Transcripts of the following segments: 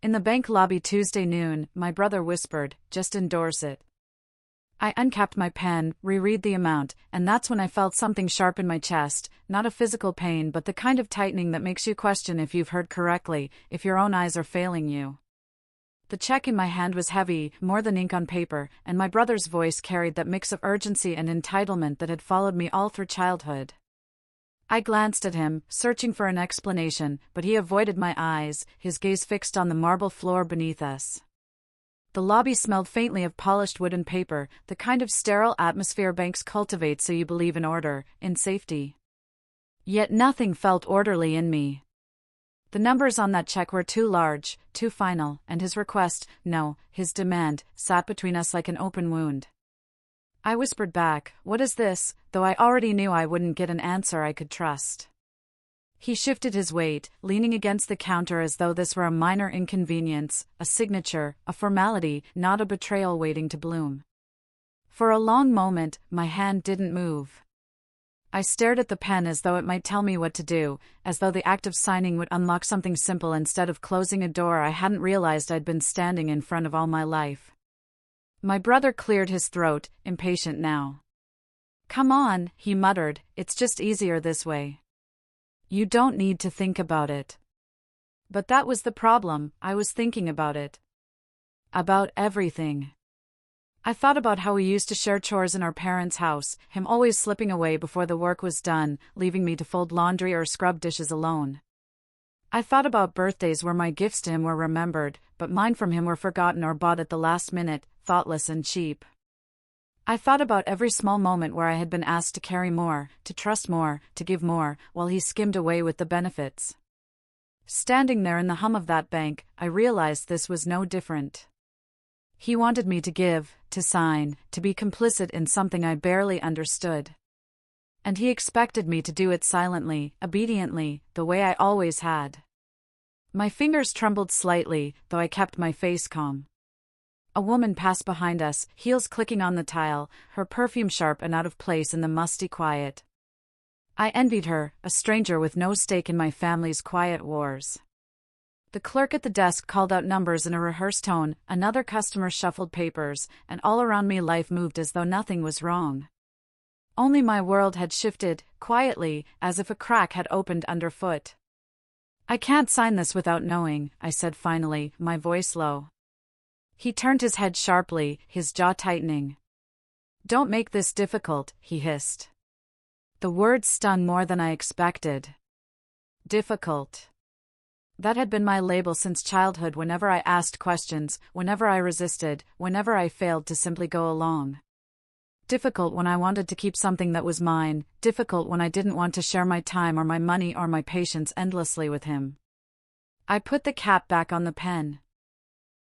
In the bank lobby Tuesday noon, my brother whispered, "Just endorse it." I uncapped my pen, reread the amount, and that's when I felt something sharp in my chest, not a physical pain but the kind of tightening that makes you question if you've heard correctly, if your own eyes are failing you. The check in my hand was heavy, more than ink on paper, and my brother's voice carried that mix of urgency and entitlement that had followed me all through childhood. I glanced at him, searching for an explanation, but he avoided my eyes, his gaze fixed on the marble floor beneath us. The lobby smelled faintly of polished wood and paper, the kind of sterile atmosphere banks cultivate so you believe in order, in safety. Yet nothing felt orderly in me. The numbers on that check were too large, too final, and his request, no, his demand, sat between us like an open wound. I whispered back, "What is this?" though I already knew I wouldn't get an answer I could trust. He shifted his weight, leaning against the counter as though this were a minor inconvenience, a signature, a formality, not a betrayal waiting to bloom. For a long moment, my hand didn't move. I stared at the pen as though it might tell me what to do, as though the act of signing would unlock something simple instead of closing a door I hadn't realized I'd been standing in front of all my life. My brother cleared his throat, impatient now. "Come on," he muttered, "it's just easier this way. You don't need to think about it." But that was the problem, I was thinking about it. About everything. I thought about how we used to share chores in our parents' house, him always slipping away before the work was done, leaving me to fold laundry or scrub dishes alone. I thought about birthdays where my gifts to him were remembered, but mine from him were forgotten or bought at the last minute, thoughtless and cheap. I thought about every small moment where I had been asked to carry more, to trust more, to give more, while he skimmed away with the benefits. Standing there in the hum of that bank, I realized this was no different. He wanted me to give, to sign, to be complicit in something I barely understood. And he expected me to do it silently, obediently, the way I always had. My fingers trembled slightly, though I kept my face calm. A woman passed behind us, heels clicking on the tile, her perfume sharp and out of place in the musty quiet. I envied her, a stranger with no stake in my family's quiet wars. The clerk at the desk called out numbers in a rehearsed tone, another customer shuffled papers, and all around me life moved as though nothing was wrong. Only my world had shifted, quietly, as if a crack had opened underfoot. "I can't sign this without knowing," I said finally, my voice low. He turned his head sharply, his jaw tightening. "Don't make this difficult," he hissed. The words stung more than I expected. Difficult. That had been my label since childhood whenever I asked questions, whenever I resisted, whenever I failed to simply go along. Difficult when I wanted to keep something that was mine, difficult when I didn't want to share my time or my money or my patience endlessly with him. I put the cap back on the pen.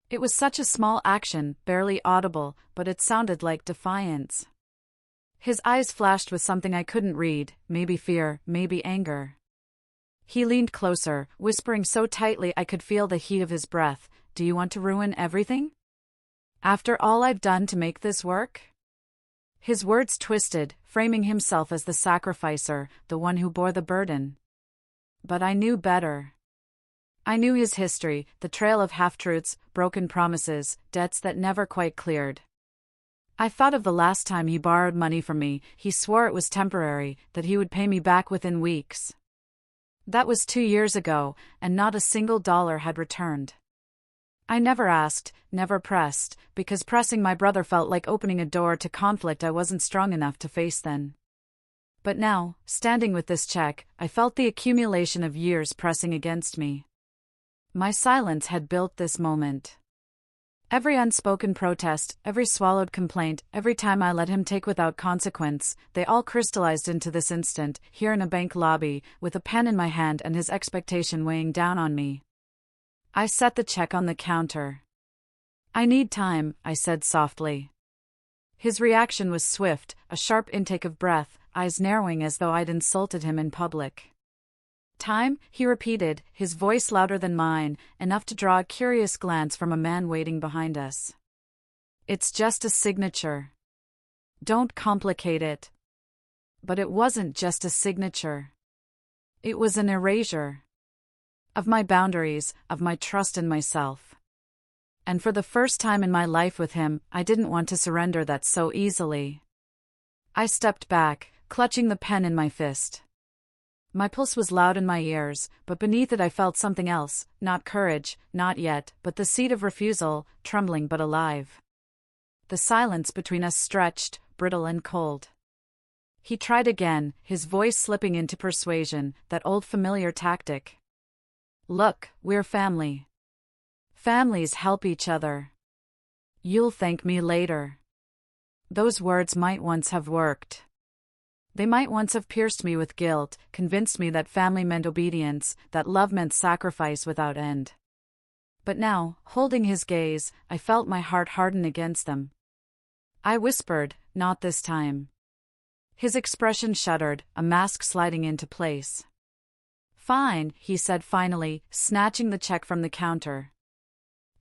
It was such a small action, barely audible, but it sounded like defiance. His eyes flashed with something I couldn't read, maybe fear, maybe anger. He leaned closer, whispering so tightly I could feel the heat of his breath. "Do you want to ruin everything? After all I've done to make this work?" His words twisted, framing himself as the sacrificer, the one who bore the burden. But I knew better. I knew his history, the trail of half-truths, broken promises, debts that never quite cleared. I thought of the last time he borrowed money from me. He swore it was temporary, that he would pay me back within weeks. That was 2 years ago, and not a single dollar had returned. I never asked, never pressed, because pressing my brother felt like opening a door to conflict I wasn't strong enough to face then. But now, standing with this check, I felt the accumulation of years pressing against me. My silence had built this moment. Every unspoken protest, every swallowed complaint, every time I let him take without consequence, they all crystallized into this instant, here in a bank lobby, with a pen in my hand and his expectation weighing down on me. I set the check on the counter. "I need time," I said softly. His reaction was swift, a sharp intake of breath, eyes narrowing as though I'd insulted him in public. "Time?" he repeated, his voice louder than mine, enough to draw a curious glance from a man waiting behind us. "It's just a signature. Don't complicate it." But it wasn't just a signature. It was an erasure. of my boundaries, of my trust in myself. And for the first time in my life with him, I didn't want to surrender that so easily. I stepped back, clutching the pen in my fist. My pulse was loud in my ears, but beneath it I felt something else, not courage, not yet, but the seed of refusal, trembling but alive. The silence between us stretched, brittle and cold. He tried again, his voice slipping into persuasion, that old familiar tactic. Look, we're family. Families help each other. You'll thank me later. Those words might once have worked. They might once have pierced me with guilt, convinced me that family meant obedience, that love meant sacrifice without end. But now, holding his gaze, I felt my heart harden against them. I whispered, not this time. His expression shuddered, a mask sliding into place. Fine, he said finally, snatching the check from the counter.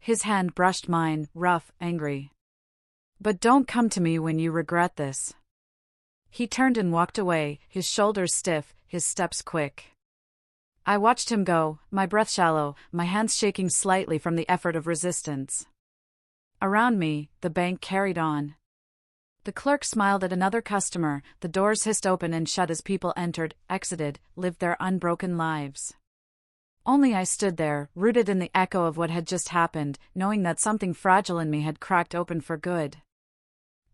His hand brushed mine, rough, angry. But don't come to me when you regret this. He turned and walked away, his shoulders stiff, his steps quick. I watched him go, my breath shallow, my hands shaking slightly from the effort of resistance. Around me, the bank carried on. The clerk smiled at another customer, the doors hissed open and shut as people entered, exited, lived their unbroken lives. Only I stood there, rooted in the echo of what had just happened, knowing that something fragile in me had cracked open for good.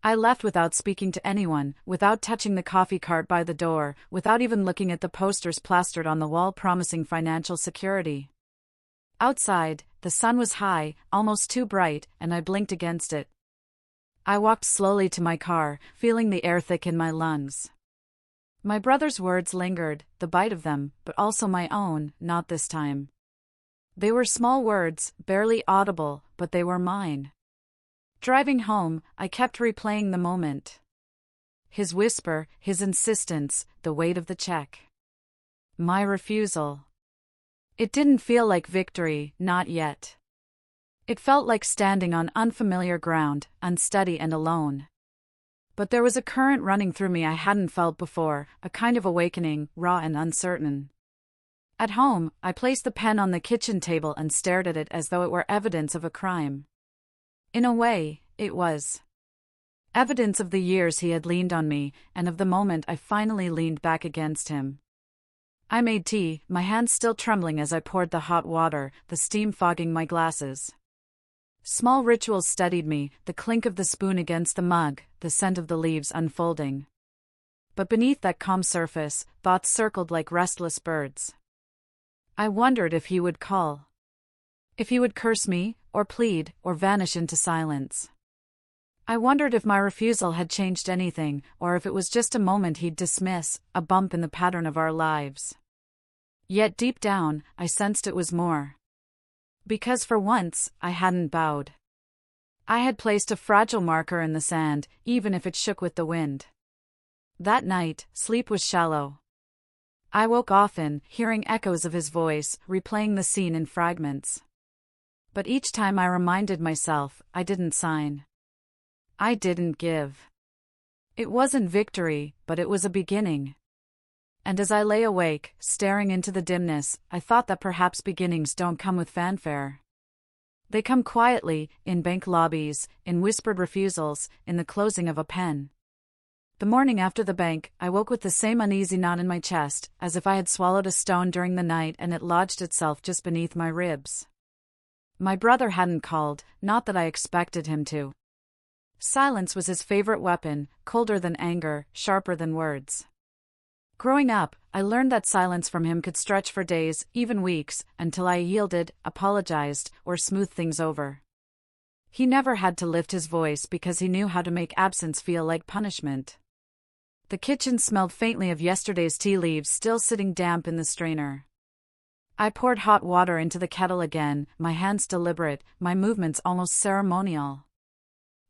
I left without speaking to anyone, without touching the coffee cart by the door, without even looking at the posters plastered on the wall promising financial security. Outside, the sun was high, almost too bright, and I blinked against it. I walked slowly to my car, feeling the air thick in my lungs. My brother's words lingered, the bite of them, but also my own, not this time. They were small words, barely audible, but they were mine. Driving home, I kept replaying the moment. His whisper, his insistence, the weight of the check. My refusal. It didn't feel like victory, not yet. It felt like standing on unfamiliar ground, unsteady and alone. But there was a current running through me I hadn't felt before, a kind of awakening, raw and uncertain. At home, I placed the pen on the kitchen table and stared at it as though it were evidence of a crime. In a way, it was. Evidence of the years he had leaned on me, and of the moment I finally leaned back against him. I made tea, my hands still trembling as I poured the hot water, the steam fogging my glasses. Small rituals steadied me, the clink of the spoon against the mug, the scent of the leaves unfolding. But beneath that calm surface, thoughts circled like restless birds. I wondered if he would call. If he would curse me, or plead, or vanish into silence. I wondered if my refusal had changed anything, or if it was just a moment he'd dismiss, a bump in the pattern of our lives. Yet deep down, I sensed it was more. Because for once, I hadn't bowed. I had placed a fragile marker in the sand, even if it shook with the wind. That night, sleep was shallow. I woke often, hearing echoes of his voice, replaying the scene in fragments. But each time I reminded myself, I didn't sign. I didn't give. It wasn't victory, but it was a beginning. And as I lay awake, staring into the dimness, I thought that perhaps beginnings don't come with fanfare. They come quietly, in bank lobbies, in whispered refusals, in the closing of a pen. The morning after the bank, I woke with the same uneasy knot in my chest, as if I had swallowed a stone during the night and it lodged itself just beneath my ribs. My brother hadn't called, not that I expected him to. Silence was his favorite weapon, colder than anger, sharper than words. Growing up, I learned that silence from him could stretch for days, even weeks, until I yielded, apologized, or smoothed things over. He never had to lift his voice because he knew how to make absence feel like punishment. The kitchen smelled faintly of yesterday's tea leaves still sitting damp in the strainer. I poured hot water into the kettle again, my hands deliberate, my movements almost ceremonial.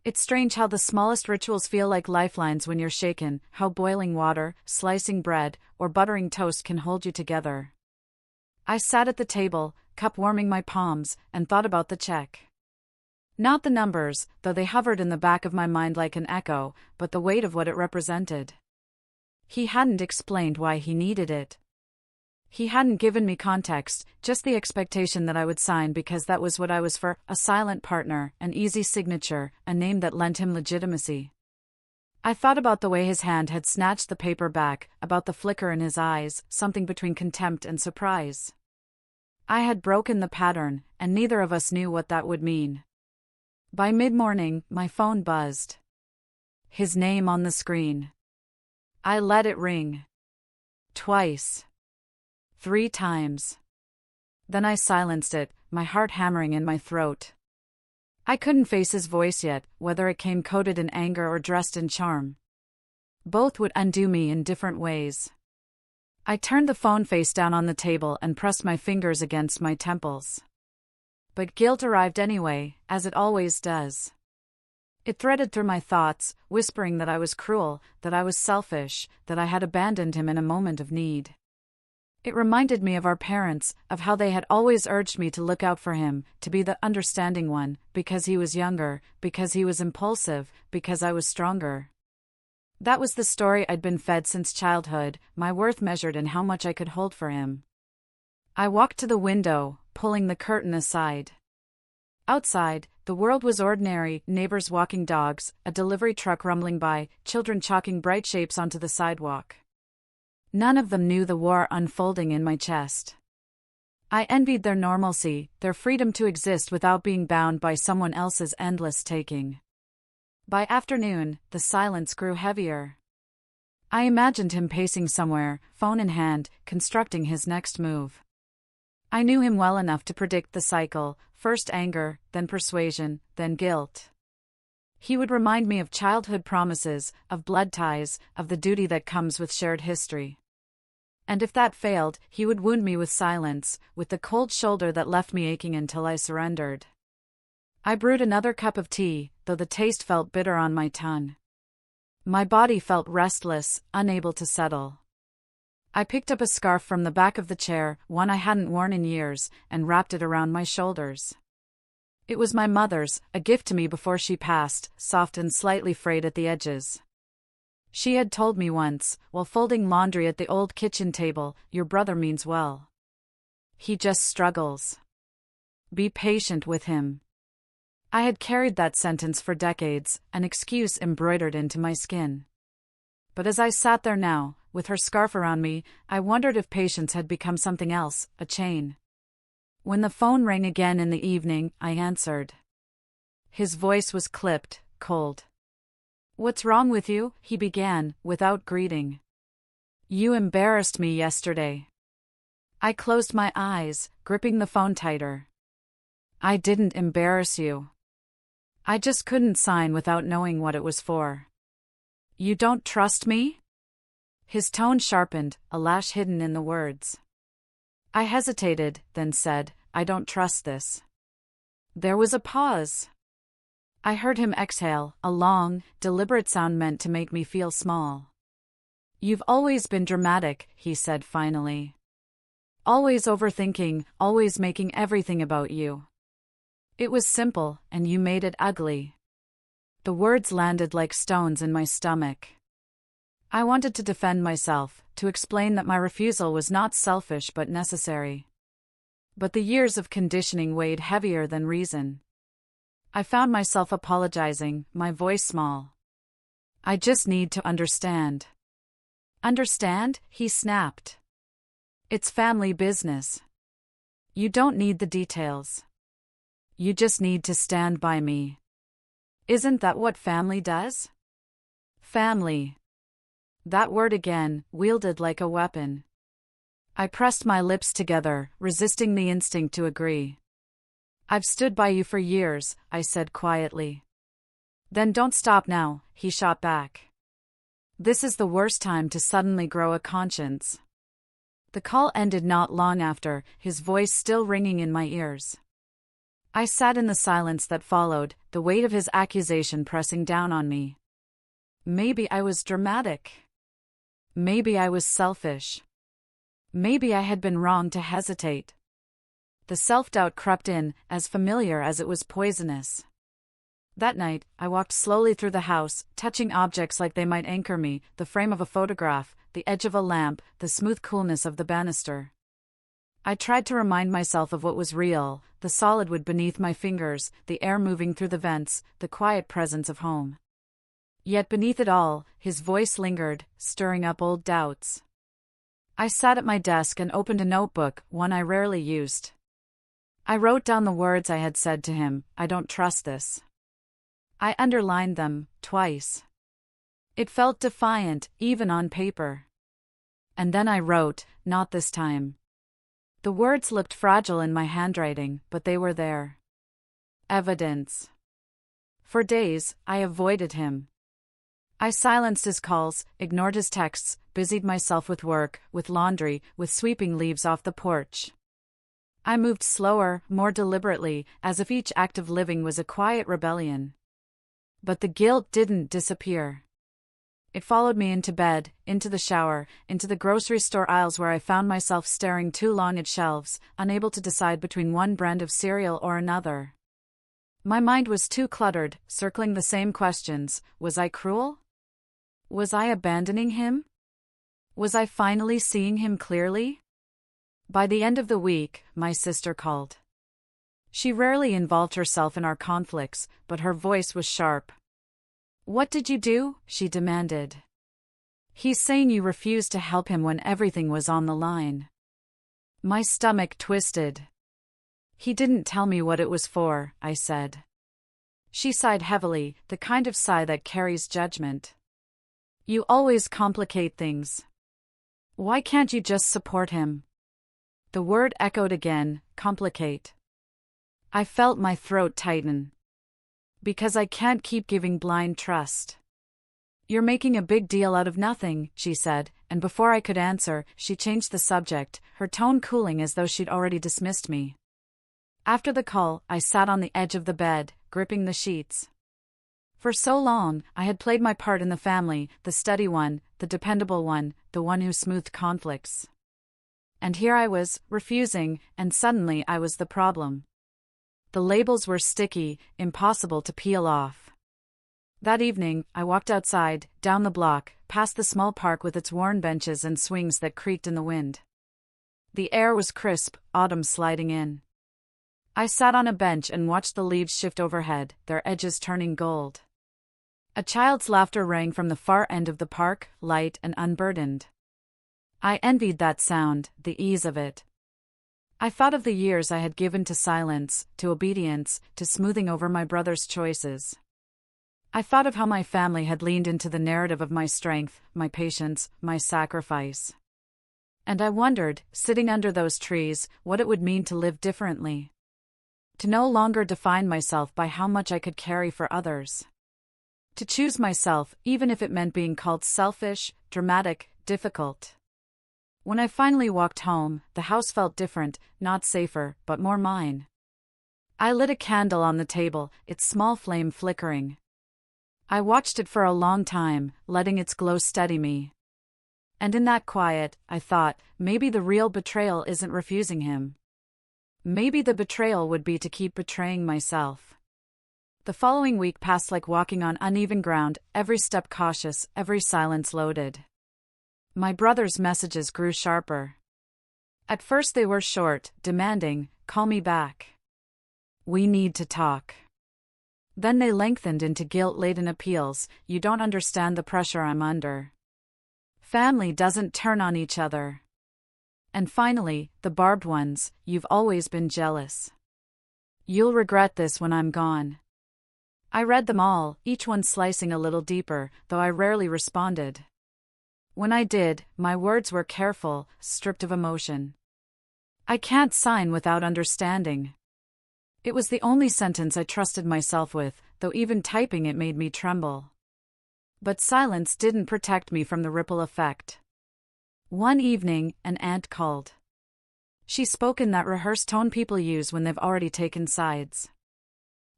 It's strange how the smallest rituals feel like lifelines when you're shaken, how boiling water, slicing bread, or buttering toast can hold you together. I sat at the table, cup warming my palms, and thought about the check. Not the numbers, though they hovered in the back of my mind like an echo, but the weight of what it represented. He hadn't explained why he needed it. He hadn't given me context, just the expectation that I would sign because that was what I was for, a silent partner, an easy signature, a name that lent him legitimacy. I thought about the way his hand had snatched the paper back, about the flicker in his eyes, something between contempt and surprise. I had broken the pattern, and neither of us knew what that would mean. By mid-morning, my phone buzzed. His name on the screen. I let it ring. Twice. 3 times. Then I silenced it, my heart hammering in my throat. I couldn't face his voice yet, whether it came coated in anger or dressed in charm. Both would undo me in different ways. I turned the phone face down on the table and pressed my fingers against my temples. But guilt arrived anyway, as it always does. It threaded through my thoughts, whispering that I was cruel, that I was selfish, that I had abandoned him in a moment of need. It reminded me of our parents, of how they had always urged me to look out for him, to be the understanding one, because he was younger, because he was impulsive, because I was stronger. That was the story I'd been fed since childhood, my worth measured in how much I could hold for him. I walked to the window, pulling the curtain aside. Outside, the world was ordinary, neighbors walking dogs, a delivery truck rumbling by, children chalking bright shapes onto the sidewalk. None of them knew the war unfolding in my chest. I envied their normalcy, their freedom to exist without being bound by someone else's endless taking. By afternoon, the silence grew heavier. I imagined him pacing somewhere, phone in hand, constructing his next move. I knew him well enough to predict the cycle, first anger, then persuasion, then guilt. He would remind me of childhood promises, of blood ties, of the duty that comes with shared history. And if that failed, he would wound me with silence, with the cold shoulder that left me aching until I surrendered. I brewed another cup of tea, though the taste felt bitter on my tongue. My body felt restless, unable to settle. I picked up a scarf from the back of the chair, one I hadn't worn in years, and wrapped it around my shoulders. It was my mother's, a gift to me before she passed, soft and slightly frayed at the edges. She had told me once, while folding laundry at the old kitchen table, "Your brother means well. He just struggles. Be patient with him." I had carried that sentence for decades, an excuse embroidered into my skin. But as I sat there now, with her scarf around me, I wondered if patience had become something else, a chain. When the phone rang again in the evening, I answered. His voice was clipped, cold. "What's wrong with you?" he began, without greeting. "You embarrassed me yesterday." I closed my eyes, gripping the phone tighter. "I didn't embarrass you. I just couldn't sign without knowing what it was for." "You don't trust me?" His tone sharpened, a lash hidden in the words. I hesitated, then said, "I don't trust this." There was a pause. I heard him exhale, a long, deliberate sound meant to make me feel small. "You've always been dramatic," he said finally. "Always overthinking, always making everything about you. It was simple, and you made it ugly." The words landed like stones in my stomach. I wanted to defend myself, to explain that my refusal was not selfish but necessary. But the years of conditioning weighed heavier than reason. I found myself apologizing, my voice small. "I just need to understand." "Understand?" he snapped. "It's family business. You don't need the details. You just need to stand by me. Isn't that what family does?" Family. That word again, wielded like a weapon. I pressed my lips together, resisting the instinct to agree. "I've stood by you for years," I said quietly. "Then don't stop now," he shot back. "This is the worst time to suddenly grow a conscience." The call ended not long after, his voice still ringing in my ears. I sat in the silence that followed, the weight of his accusation pressing down on me. Maybe I was dramatic. Maybe I was selfish. Maybe I had been wrong to hesitate. The self-doubt crept in, as familiar as it was poisonous. That night, I walked slowly through the house, touching objects like they might anchor me, the frame of a photograph, the edge of a lamp, the smooth coolness of the banister. I tried to remind myself of what was real, the solid wood beneath my fingers, the air moving through the vents, the quiet presence of home. Yet beneath it all, his voice lingered, stirring up old doubts. I sat at my desk and opened a notebook, one I rarely used. I wrote down the words I had said to him. I don't trust this. I underlined them, twice. It felt defiant, even on paper. And then I wrote, not this time. The words looked fragile in my handwriting, but they were there. Evidence. For days, I avoided him. I silenced his calls, ignored his texts, busied myself with work, with laundry, with sweeping leaves off the porch. I moved slower, more deliberately, as if each act of living was a quiet rebellion. But the guilt didn't disappear. It followed me into bed, into the shower, into the grocery store aisles where I found myself staring too long at shelves, unable to decide between one brand of cereal or another. My mind was too cluttered, circling the same questions. Was I cruel? Was I abandoning him? Was I finally seeing him clearly? By the end of the week, my sister called. She rarely involved herself in our conflicts, but her voice was sharp. "What did you do?" she demanded. "He's saying you refused to help him when everything was on the line." My stomach twisted. "He didn't tell me what it was for," I said. She sighed heavily, the kind of sigh that carries judgment. "You always complicate things. Why can't you just support him?" The word echoed again, complicate. I felt my throat tighten. "Because I can't keep giving blind trust." "You're making a big deal out of nothing," she said, and before I could answer, she changed the subject, her tone cooling as though she'd already dismissed me. After the call, I sat on the edge of the bed, gripping the sheets. For so long, I had played my part in the family, the steady one, the dependable one, the one who smoothed conflicts. And here I was, refusing, and suddenly I was the problem. The labels were sticky, impossible to peel off. That evening, I walked outside, down the block, past the small park with its worn benches and swings that creaked in the wind. The air was crisp, autumn sliding in. I sat on a bench and watched the leaves shift overhead, their edges turning gold. A child's laughter rang from the far end of the park, light and unburdened. I envied that sound, the ease of it. I thought of the years I had given to silence, to obedience, to smoothing over my brother's choices. I thought of how my family had leaned into the narrative of my strength, my patience, my sacrifice. And I wondered, sitting under those trees, what it would mean to live differently. To no longer define myself by how much I could carry for others. To choose myself, even if it meant being called selfish, dramatic, difficult. When I finally walked home, the house felt different, not safer, but more mine. I lit a candle on the table, its small flame flickering. I watched it for a long time, letting its glow steady me. And in that quiet, I thought, maybe the real betrayal isn't refusing him. Maybe the betrayal would be to keep betraying myself. The following week passed like walking on uneven ground, every step cautious, every silence loaded. My brother's messages grew sharper. At first they were short, demanding, "Call me back. We need to talk." Then they lengthened into guilt-laden appeals, "You don't understand the pressure I'm under. Family doesn't turn on each other." And finally, the barbed ones, "You've always been jealous. You'll regret this when I'm gone." I read them all, each one slicing a little deeper, though I rarely responded. When I did, my words were careful, stripped of emotion. "I can't sign without understanding." It was the only sentence I trusted myself with, though even typing it made me tremble. But silence didn't protect me from the ripple effect. One evening, an aunt called. She spoke in that rehearsed tone people use when they've already taken sides.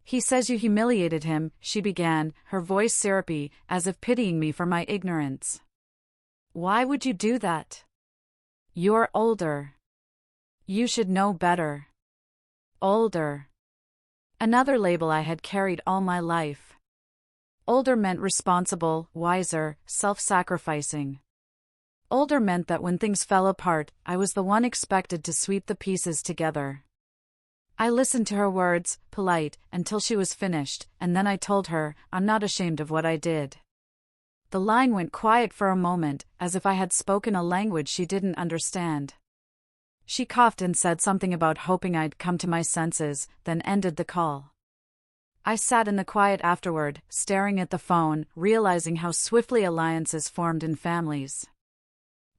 "He says you humiliated him," she began, her voice syrupy, as if pitying me for my ignorance. "Why would you do that? You're older. You should know better." Older. Another label I had carried all my life. Older meant responsible, wiser, self-sacrificing. older meant that when things fell apart, I was the one expected to sweep the pieces together. I listened to her words, polite, until she was finished, and then I told her, I'm not ashamed of what I did. The line went quiet for a moment, as if I had spoken a language she didn't understand. She coughed and said something about hoping I'd come to my senses, then ended the call. I sat in the quiet afterward, staring at the phone, realizing how swiftly alliances formed in families.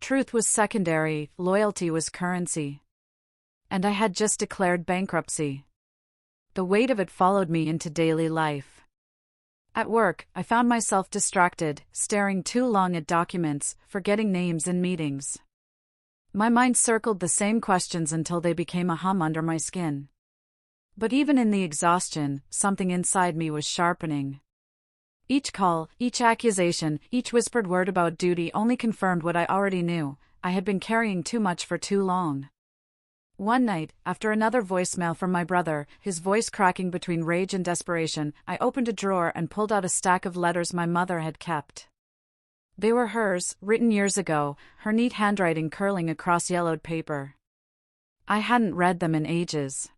Truth was secondary, loyalty was currency. And I had just declared bankruptcy. The weight of it followed me into daily life. At work, I found myself distracted, staring too long at documents, forgetting names in meetings. My mind circled the same questions until they became a hum under my skin. But even in the exhaustion, something inside me was sharpening. Each call, each accusation, each whispered word about duty only confirmed what I already knew. I had been carrying too much for too long. One night, after another voicemail from my brother, his voice cracking between rage and desperation, I opened a drawer and pulled out a stack of letters my mother had kept. They were hers, written years ago, her neat handwriting curling across yellowed paper. I hadn't read them in ages.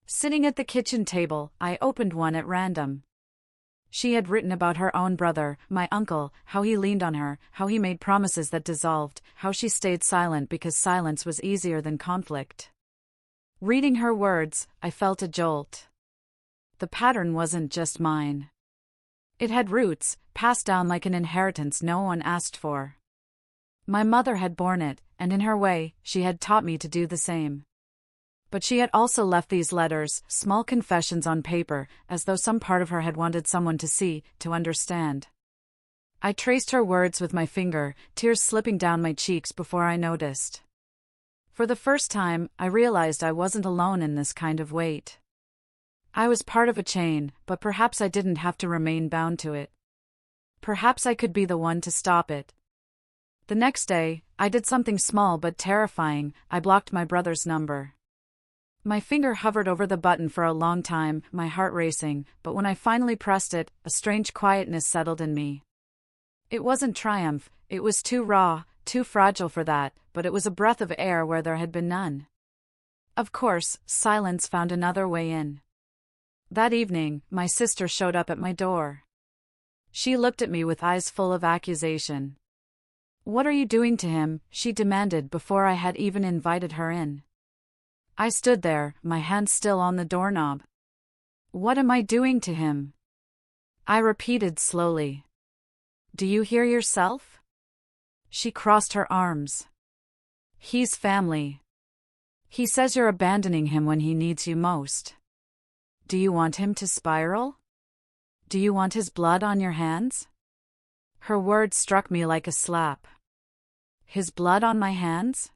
Sitting at the kitchen table, I opened one at random. She had written about her own brother, my uncle, how he leaned on her, how he made promises that dissolved, how she stayed silent because silence was easier than conflict. Reading her words, I felt a jolt. The pattern wasn't just mine. It had roots, passed down like an inheritance no one asked for. My mother had borne it, and in her way, she had taught me to do the same. But she had also left these letters, small confessions on paper, as though some part of her had wanted someone to see, to understand. I traced her words with my finger, tears slipping down my cheeks before I noticed. For the first time, I realized I wasn't alone in this kind of weight. I was part of a chain, but perhaps I didn't have to remain bound to it. Perhaps I could be the one to stop it. The next day, I did something small but terrifying. I blocked my brother's number. My finger hovered over the button for a long time, my heart racing, but when I finally pressed it, a strange quietness settled in me. It wasn't triumph, it was too raw, too fragile for that, but it was a breath of air where there had been none. Of course, silence found another way in. That evening, my sister showed up at my door. She looked at me with eyes full of accusation. "What are you doing to him?" she demanded before I had even invited her in. I stood there, my hand still on the doorknob. "What am I doing to him?" I repeated slowly. "Do you hear yourself?" She crossed her arms. "He's family. He says you're abandoning him when he needs you most. Do you want him to spiral? Do you want his blood on your hands?" Her words struck me like a slap. "His blood on my hands?"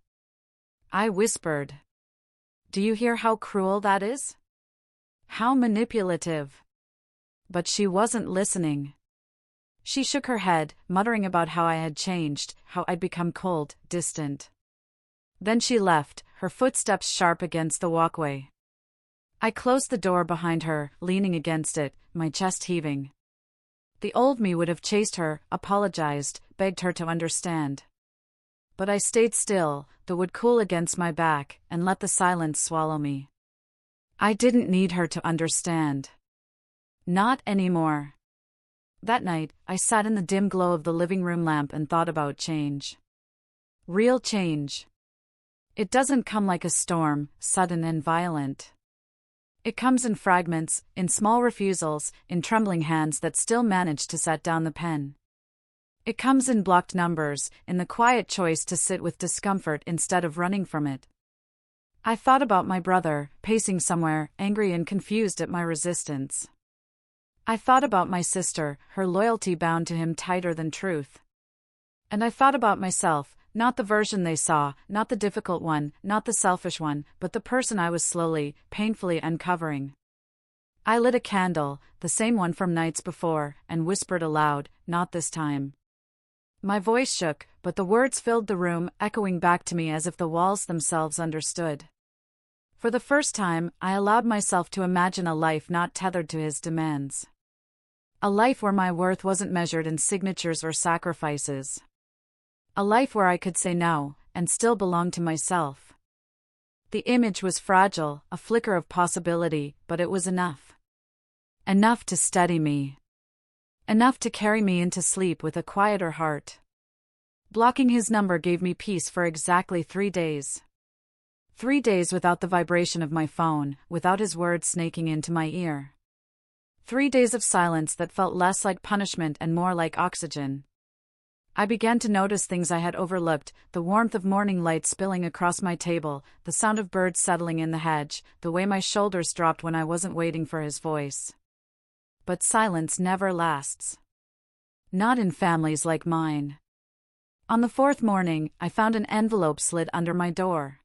I whispered. "Do you hear how cruel that is? How manipulative?" But she wasn't listening. She shook her head, muttering about how I had changed, how I'd become cold, distant. Then she left, her footsteps sharp against the walkway. I closed the door behind her, leaning against it, my chest heaving. The old me would have chased her, apologized, begged her to understand. But I stayed still, the wood cool against my back, and let the silence swallow me. I didn't need her to understand. Not anymore. That night, I sat in the dim glow of the living room lamp and thought about change. Real change. It doesn't come like a storm, sudden and violent. It comes in fragments, in small refusals, in trembling hands that still manage to set down the pen. It comes in blocked numbers, in the quiet choice to sit with discomfort instead of running from it. I thought about my brother, pacing somewhere, angry and confused at my resistance. I thought about my sister, her loyalty bound to him tighter than truth. And I thought about myself, not the version they saw, not the difficult one, not the selfish one, but the person I was slowly, painfully uncovering. I lit a candle, the same one from nights before, and whispered aloud, "Not this time." My voice shook, but the words filled the room, echoing back to me as if the walls themselves understood. For the first time, I allowed myself to imagine a life not tethered to his demands. A life where my worth wasn't measured in signatures or sacrifices. A life where I could say no, and still belong to myself. The image was fragile, a flicker of possibility, but it was enough. Enough to steady me. Enough to carry me into sleep with a quieter heart. Blocking his number gave me peace for exactly 3 days. 3 days without the vibration of my phone, without his words snaking into my ear. 3 days of silence that felt less like punishment and more like oxygen. I began to notice things I had overlooked, the warmth of morning light spilling across my table, the sound of birds settling in the hedge, the way my shoulders dropped when I wasn't waiting for his voice. But silence never lasts. Not in families like mine. On the 4th morning, I found an envelope slid under my door.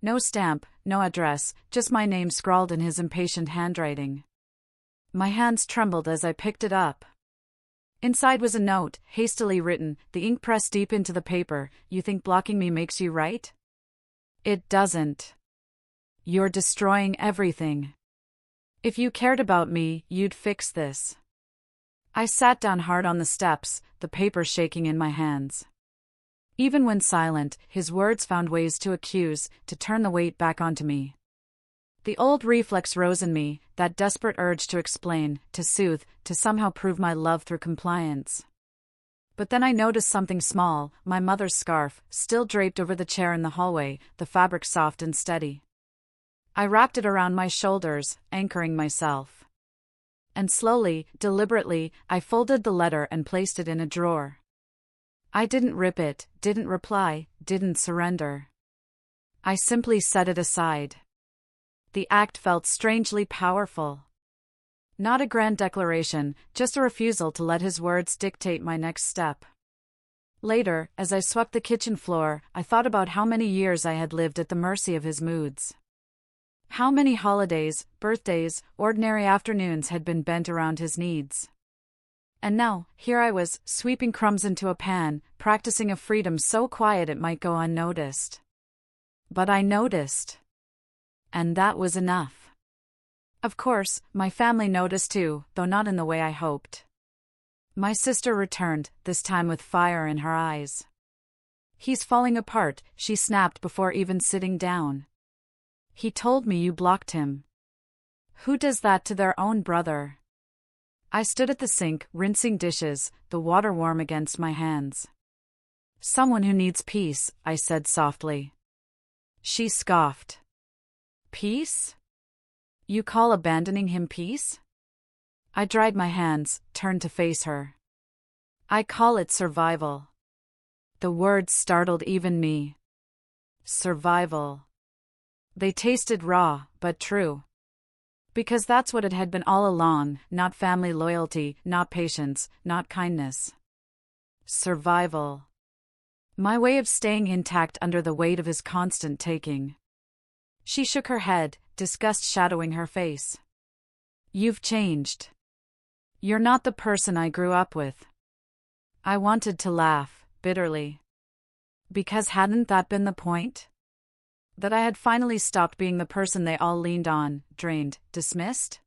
No stamp, no address, just my name scrawled in his impatient handwriting. My hands trembled as I picked it up. Inside was a note, hastily written, the ink pressed deep into the paper. You think blocking me makes you right? It doesn't. You're destroying everything. If you cared about me, you'd fix this. I sat down hard on the steps, the paper shaking in my hands. Even when silent, his words found ways to accuse, to turn the weight back onto me. The old reflex rose in me, that desperate urge to explain, to soothe, to somehow prove my love through compliance. But then I noticed something small, my mother's scarf, still draped over the chair in the hallway, the fabric soft and steady. I wrapped it around my shoulders, anchoring myself. And slowly, deliberately, I folded the letter and placed it in a drawer. I didn't rip it, didn't reply, didn't surrender. I simply set it aside. The act felt strangely powerful. Not a grand declaration, just a refusal to let his words dictate my next step. Later, as I swept the kitchen floor, I thought about how many years I had lived at the mercy of his moods. How many holidays, birthdays, ordinary afternoons had been bent around his needs. And now, here I was, sweeping crumbs into a pan, practicing a freedom so quiet it might go unnoticed. But I noticed. And that was enough. Of course, my family noticed too, though not in the way I hoped. My sister returned, this time with fire in her eyes. He's falling apart, she snapped before even sitting down. He told me you blocked him. Who does that to their own brother? I stood at the sink, rinsing dishes, the water warm against my hands. Someone who needs peace, I said softly. She scoffed. Peace? You call abandoning him peace? I dried my hands, turned to face her. I call it survival. The words startled even me. Survival. They tasted raw, but true. Because that's what it had been all along, not family loyalty, not patience, not kindness. Survival. My way of staying intact under the weight of his constant taking. She shook her head, disgust shadowing her face. You've changed. You're not the person I grew up with. I wanted to laugh, bitterly. Because hadn't that been the point? That I had finally stopped being the person they all leaned on, drained, dismissed?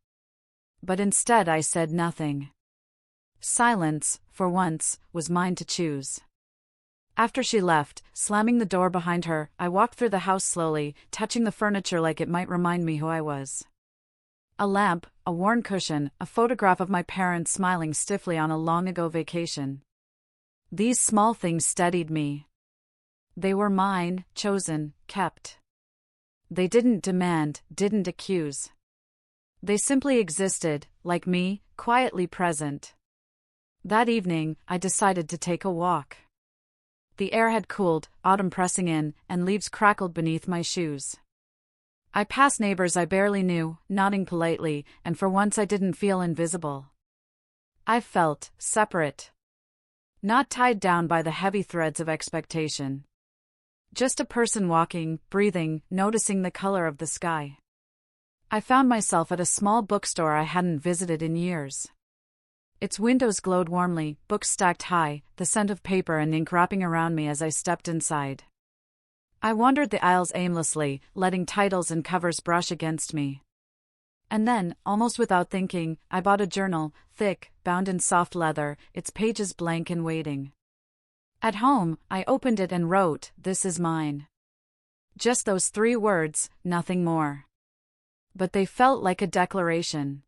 But instead I said nothing. Silence, for once, was mine to choose. After she left, slamming the door behind her, I walked through the house slowly, touching the furniture like it might remind me who I was. A lamp, a worn cushion, a photograph of my parents smiling stiffly on a long-ago vacation. These small things steadied me. They were mine, chosen, kept. They didn't demand, didn't accuse. They simply existed, like me, quietly present. That evening, I decided to take a walk. The air had cooled, autumn pressing in, and leaves crackled beneath my shoes. I passed neighbors I barely knew, nodding politely, and for once I didn't feel invisible. I felt separate. Not tied down by the heavy threads of expectation. Just a person walking, breathing, noticing the color of the sky. I found myself at a small bookstore I hadn't visited in years. Its windows glowed warmly, books stacked high, the scent of paper and ink wrapping around me as I stepped inside. I wandered the aisles aimlessly, letting titles and covers brush against me. And then, almost without thinking, I bought a journal, thick, bound in soft leather, its pages blank and waiting. At home, I opened it and wrote, "This is mine." Just those 3 words, nothing more. But they felt like a declaration.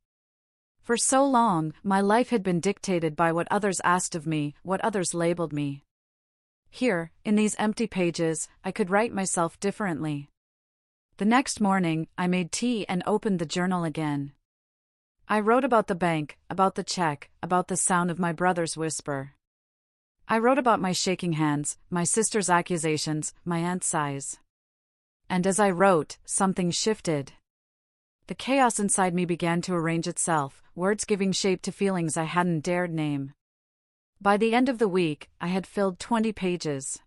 For so long, my life had been dictated by what others asked of me, what others labeled me. Here, in these empty pages, I could write myself differently. The next morning, I made tea and opened the journal again. I wrote about the bank, about the check, about the sound of my brother's whisper. I wrote about my shaking hands, my sister's accusations, my aunt's sighs. And as I wrote, something shifted. The chaos inside me began to arrange itself, words giving shape to feelings I hadn't dared name. By the end of the week, I had filled 20 pages.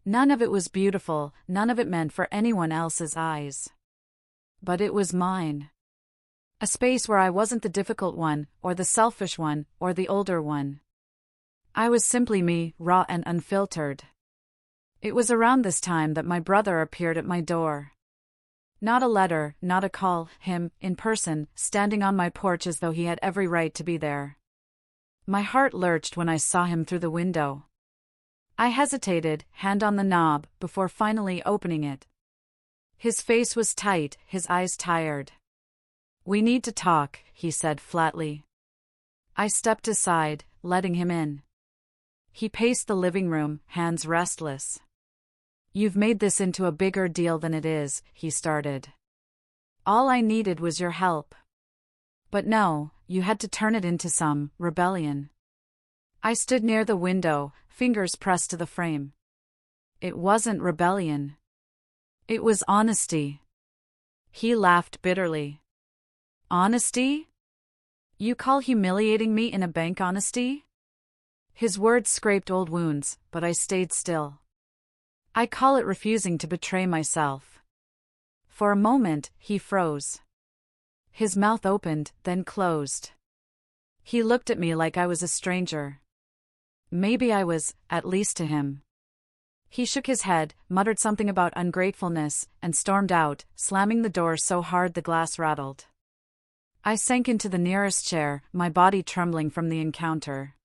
None of it was beautiful, none of it meant for anyone else's eyes. But it was mine. A space where I wasn't the difficult one, or the selfish one, or the older one. I was simply me, raw and unfiltered. It was around this time that my brother appeared at my door. Not a letter, not a call, him, in person, standing on my porch as though he had every right to be there. My heart lurched when I saw him through the window. I hesitated, hand on the knob, before finally opening it. His face was tight, his eyes tired. "We need to talk," he said flatly. I stepped aside, letting him in. He paced the living room, hands restless. "You've made this into a bigger deal than it is," he started. "All I needed was your help. But no, you had to turn it into some rebellion." I stood near the window, fingers pressed to the frame. It wasn't rebellion. It was honesty. He laughed bitterly. "Honesty? You call humiliating me in a bank honesty?" His words scraped old wounds, but I stayed still. "I call it refusing to betray myself." For a moment, he froze. His mouth opened, then closed. He looked at me like I was a stranger. Maybe I was, at least to him. He shook his head, muttered something about ungratefulness, and stormed out, slamming the door so hard the glass rattled. I sank into the nearest chair, my body trembling from the encounter.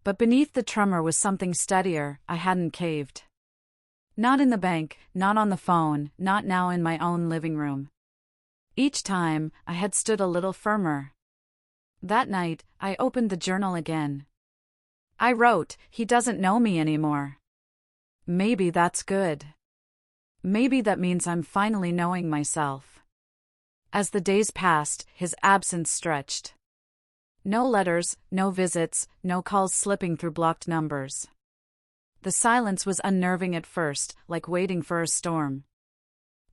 But beneath the tremor was something steadier. I hadn't caved. Not in the bank, not on the phone, not now in my own living room. Each time, I had stood a little firmer. That night, I opened the journal again. I wrote, "He doesn't know me anymore." Maybe that's good. Maybe that means I'm finally knowing myself. As the days passed, his absence stretched. No letters, no visits, no calls slipping through blocked numbers. The silence was unnerving at first, like waiting for a storm.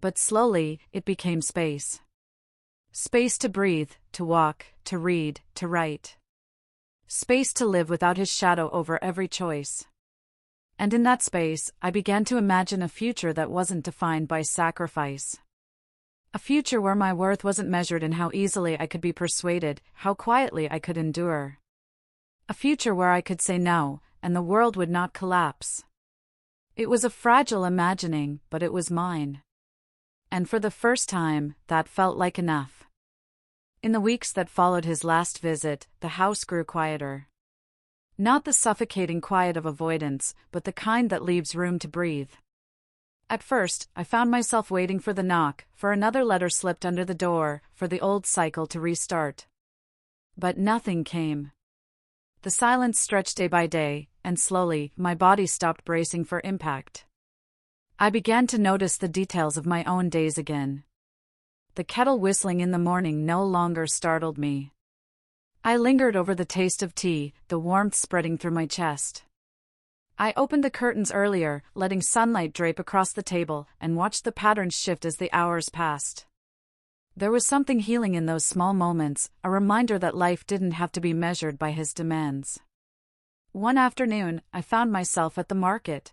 But slowly, it became space. Space to breathe, to walk, to read, to write. Space to live without his shadow over every choice. And in that space, I began to imagine a future that wasn't defined by sacrifice. A future where my worth wasn't measured in how easily I could be persuaded, how quietly I could endure. A future where I could say no, and the world would not collapse. It was a fragile imagining, but it was mine. And for the first time, that felt like enough. In the weeks that followed his last visit, the house grew quieter. Not the suffocating quiet of avoidance, but the kind that leaves room to breathe. At first, I found myself waiting for the knock, for another letter slipped under the door, for the old cycle to restart. But nothing came. The silence stretched day by day, and slowly, my body stopped bracing for impact. I began to notice the details of my own days again. The kettle whistling in the morning no longer startled me. I lingered over the taste of tea, the warmth spreading through my chest. I opened the curtains earlier, letting sunlight drape across the table, and watched the patterns shift as the hours passed. There was something healing in those small moments, a reminder that life didn't have to be measured by his demands. One afternoon, I found myself at the market.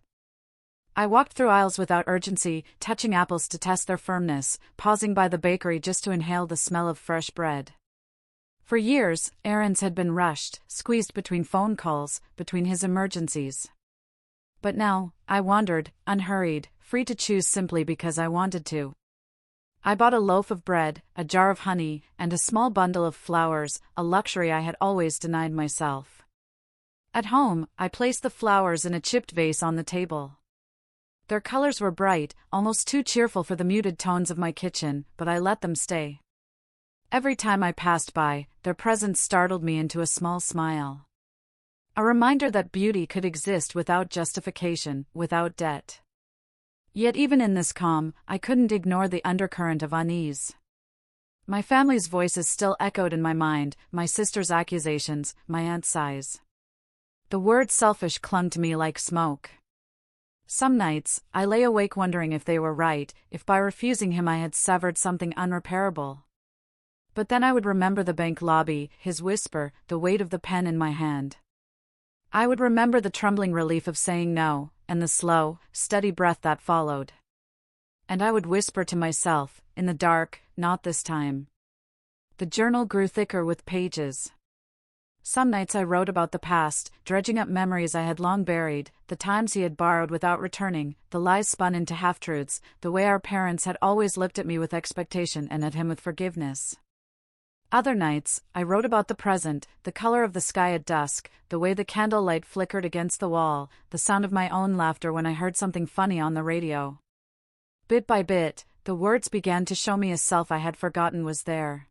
I walked through aisles without urgency, touching apples to test their firmness, pausing by the bakery just to inhale the smell of fresh bread. For years, errands had been rushed, squeezed between phone calls, between his emergencies. But now, I wandered, unhurried, free to choose simply because I wanted to. I bought a loaf of bread, a jar of honey, and a small bundle of flowers, a luxury I had always denied myself. At home, I placed the flowers in a chipped vase on the table. Their colors were bright, almost too cheerful for the muted tones of my kitchen, but I let them stay. Every time I passed by, their presence startled me into a small smile. A reminder that beauty could exist without justification, without debt. Yet even in this calm, I couldn't ignore the undercurrent of unease. My family's voices still echoed in my mind, my sister's accusations, my aunt's sighs. The word selfish clung to me like smoke. Some nights, I lay awake wondering if they were right, if by refusing him I had severed something unrepairable. But then I would remember the bank lobby, his whisper, the weight of the pen in my hand. I would remember the trembling relief of saying no, and the slow, steady breath that followed. And I would whisper to myself, in the dark, not this time. The journal grew thicker with pages. Some nights I wrote about the past, dredging up memories I had long buried, the times he had borrowed without returning, the lies spun into half-truths, the way our parents had always looked at me with expectation and at him with forgiveness. Other nights, I wrote about the present, the color of the sky at dusk, the way the candlelight flickered against the wall, the sound of my own laughter when I heard something funny on the radio. Bit by bit, the words began to show me a self I had forgotten was there.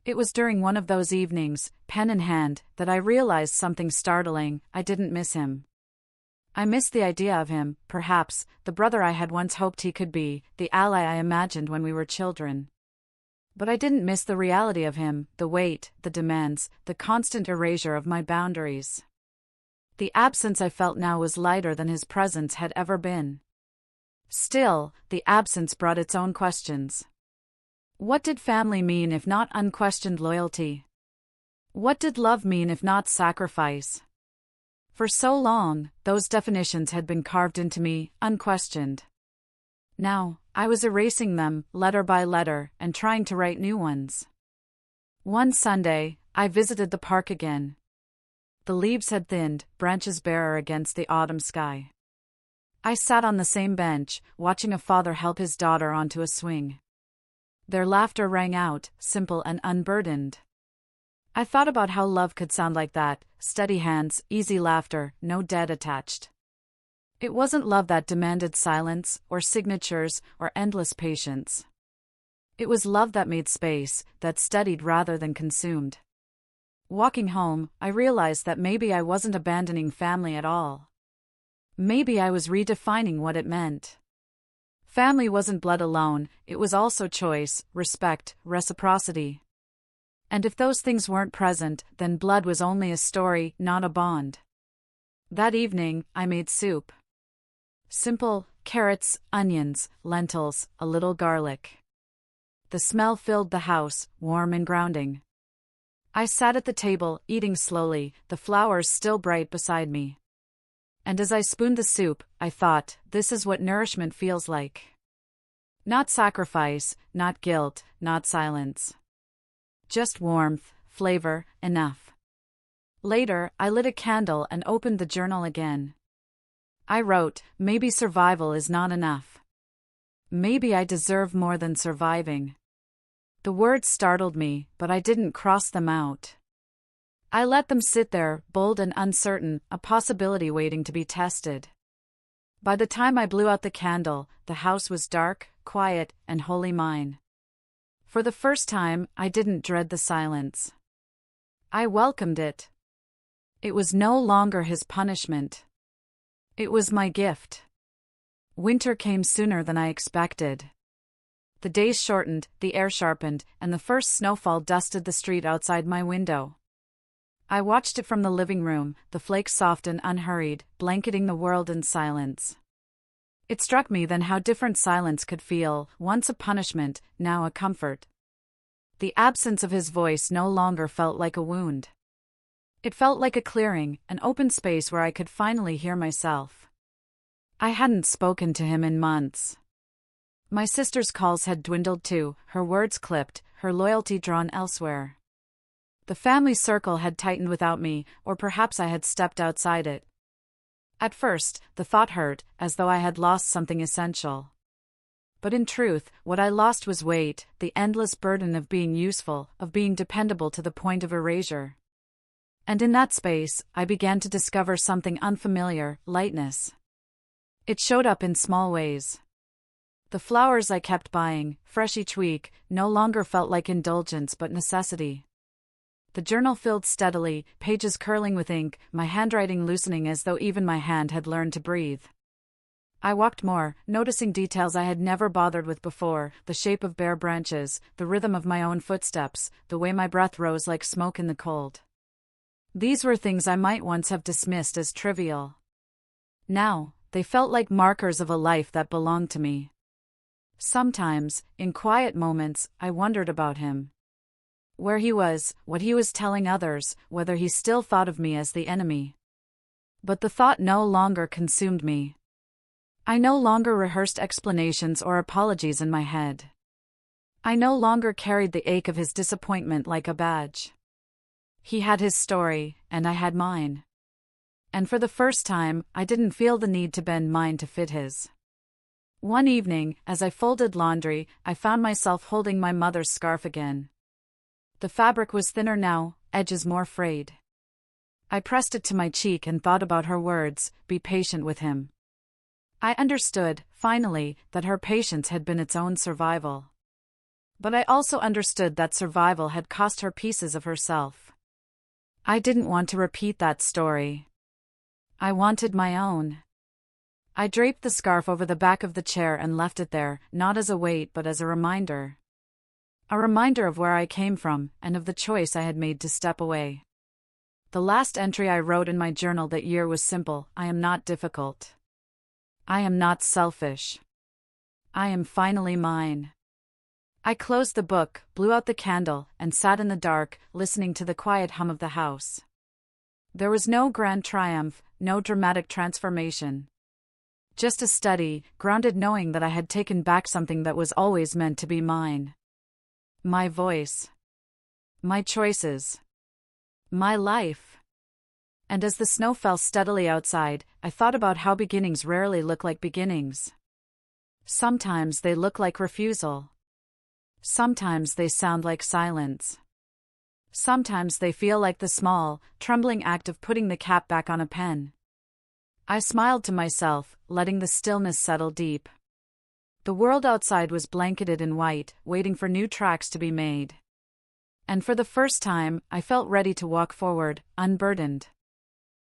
It was during one of those evenings, pen in hand, that I realized something startling. I didn't miss him. I missed the idea of him, perhaps, the brother I had once hoped he could be, the ally I imagined when we were children. But I didn't miss the reality of him, the weight, the demands, the constant erasure of my boundaries. The absence I felt now was lighter than his presence had ever been. Still, the absence brought its own questions. What did family mean if not unquestioned loyalty? What did love mean if not sacrifice? For so long, those definitions had been carved into me, unquestioned. Now, I was erasing them, letter by letter, and trying to write new ones. One Sunday, I visited the park again. The leaves had thinned, branches barer against the autumn sky. I sat on the same bench, watching a father help his daughter onto a swing. Their laughter rang out, simple and unburdened. I thought about how love could sound like that, steady hands, easy laughter, no debt attached. It wasn't love that demanded silence, or signatures, or endless patience. It was love that made space, that studied rather than consumed. Walking home, I realized that maybe I wasn't abandoning family at all. Maybe I was redefining what it meant. Family wasn't blood alone, it was also choice, respect, reciprocity. And if those things weren't present, then blood was only a story, not a bond. That evening, I made soup. Simple, carrots, onions, lentils, a little garlic. The smell filled the house, warm and grounding. I sat at the table, eating slowly, the flowers still bright beside me. And as I spooned the soup, I thought, this is what nourishment feels like. Not sacrifice, not guilt, not silence. Just warmth, flavor, enough. Later, I lit a candle and opened the journal again. I wrote, maybe survival is not enough. Maybe I deserve more than surviving. The words startled me, but I didn't cross them out. I let them sit there, bold and uncertain, a possibility waiting to be tested. By the time I blew out the candle, the house was dark, quiet, and wholly mine. For the first time, I didn't dread the silence. I welcomed it. It was no longer his punishment. It was my gift. Winter came sooner than I expected. The days shortened, the air sharpened, and the first snowfall dusted the street outside my window. I watched it from the living room, the flakes soft and unhurried, blanketing the world in silence. It struck me then how different silence could feel, once a punishment, now a comfort. The absence of his voice no longer felt like a wound. It felt like a clearing, an open space where I could finally hear myself. I hadn't spoken to him in months. My sister's calls had dwindled too, her words clipped, her loyalty drawn elsewhere. The family circle had tightened without me, or perhaps I had stepped outside it. At first, the thought hurt, as though I had lost something essential. But in truth, what I lost was weight, the endless burden of being useful, of being dependable to the point of erasure. And in that space, I began to discover something unfamiliar: lightness. It showed up in small ways. The flowers I kept buying, fresh each week, no longer felt like indulgence but necessity. The journal filled steadily, pages curling with ink, my handwriting loosening as though even my hand had learned to breathe. I walked more, noticing details I had never bothered with before: the shape of bare branches, the rhythm of my own footsteps, the way my breath rose like smoke in the cold. These were things I might once have dismissed as trivial. Now, they felt like markers of a life that belonged to me. Sometimes, in quiet moments, I wondered about him. Where he was, what he was telling others, whether he still thought of me as the enemy. But the thought no longer consumed me. I no longer rehearsed explanations or apologies in my head. I no longer carried the ache of his disappointment like a badge. He had his story, and I had mine. And for the first time, I didn't feel the need to bend mine to fit his. One evening, as I folded laundry, I found myself holding my mother's scarf again. The fabric was thinner now, edges more frayed. I pressed it to my cheek and thought about her words: be patient with him. I understood, finally, that her patience had been its own survival. But I also understood that survival had cost her pieces of herself. I didn't want to repeat that story. I wanted my own. I draped the scarf over the back of the chair and left it there, not as a weight but as a reminder. A reminder of where I came from, and of the choice I had made to step away. The last entry I wrote in my journal that year was simple: I am not difficult. I am not selfish. I am finally mine. I closed the book, blew out the candle, and sat in the dark, listening to the quiet hum of the house. There was no grand triumph, no dramatic transformation. Just a steady, grounded knowing that I had taken back something that was always meant to be mine. My voice. My choices. My life. And as the snow fell steadily outside, I thought about how beginnings rarely look like beginnings. Sometimes they look like refusal. Sometimes they sound like silence. Sometimes they feel like the small, trembling act of putting the cap back on a pen. I smiled to myself, letting the stillness settle deep. The world outside was blanketed in white, waiting for new tracks to be made. And for the first time, I felt ready to walk forward, unburdened.